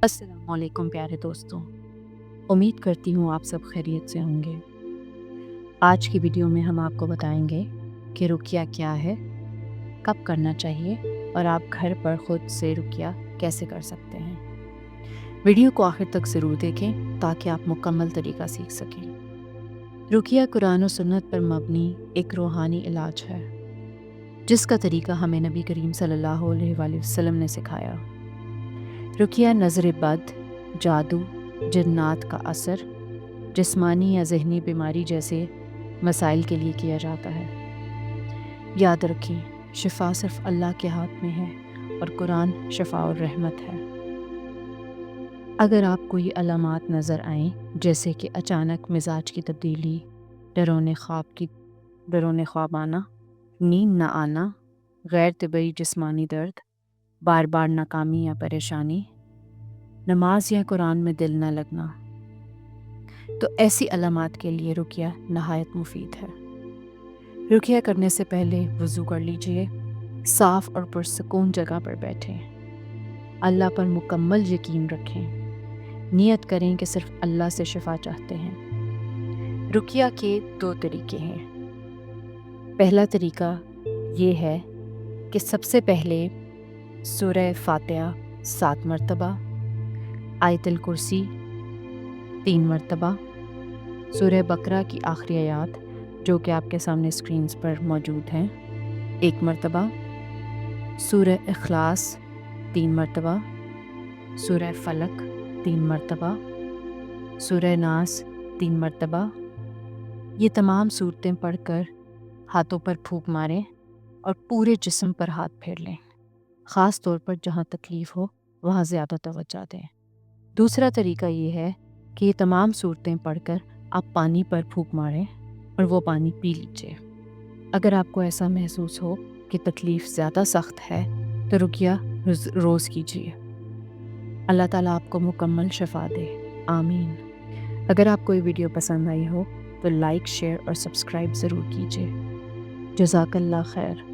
السلام علیکم پیارے دوستوں، امید کرتی ہوں آپ سب خیریت سے ہوں گے۔ آج کی ویڈیو میں ہم آپ کو بتائیں گے کہ رقیہ کیا ہے، کب کرنا چاہیے اور آپ گھر پر خود سے رقیہ کیسے کر سکتے ہیں۔ ویڈیو کو آخر تک ضرور دیکھیں تاکہ آپ مکمل طریقہ سیکھ سکیں۔ رقیہ قرآن و سنت پر مبنی ایک روحانی علاج ہے جس کا طریقہ ہمیں نبی کریم صلی اللہ علیہ وآلہ وسلم نے سکھایا۔ رقیہ نظر بد، جادو، جنات کا اثر، جسمانی یا ذہنی بیماری جیسے مسائل کے لیے کیا جاتا ہے۔ یاد رکھیں، شفا صرف اللہ کے ہاتھ میں ہے اور قرآن شفاء اور رحمت ہے۔ اگر آپ کو یہ علامات نظر آئیں جیسے کہ اچانک مزاج کی تبدیلی، ڈرونے خواب آنا، نیند نہ آنا، غیر طبعی جسمانی درد، بار بار ناکامی یا پریشانی، نماز یا قرآن میں دل نہ لگنا، تو ایسی علامات کے لیے رقیہ نہایت مفید ہے۔ رقیہ کرنے سے پہلے وضو کر لیجئے، صاف اور پرسکون جگہ پر بیٹھیں، اللہ پر مکمل یقین رکھیں، نیت کریں کہ صرف اللہ سے شفا چاہتے ہیں۔ رقیہ کے 2 طریقے ہیں۔ پہلا طریقہ یہ ہے کہ سب سے پہلے سورہ فاتحہ 7 مرتبہ، آیت الکرسی 3 مرتبہ، سورہ بقرہ کی آخری آیات جو کہ آپ کے سامنے اسکرینز پر موجود ہیں 1 مرتبہ، سورہ اخلاص 3 مرتبہ، سورہ فلق 3 مرتبہ، سورہ ناس 3 مرتبہ۔ یہ تمام صورتیں پڑھ کر ہاتھوں پر پھونک ماریں اور پورے جسم پر ہاتھ پھیر لیں، خاص طور پر جہاں تکلیف ہو وہاں زیادہ توجہ دیں۔ دوسرا طریقہ یہ ہے کہ یہ تمام صورتیں پڑھ کر آپ پانی پر پھونک ماریں اور وہ پانی پی لیجئے۔ اگر آپ کو ایسا محسوس ہو کہ تکلیف زیادہ سخت ہے تو رقیہ روز کیجیے۔ اللہ تعالیٰ آپ کو مکمل شفا دے، آمین۔ اگر آپ کو یہ ویڈیو پسند آئی ہو تو لائک، شیئر اور سبسکرائب ضرور کیجیے۔ جزاک اللہ خیر۔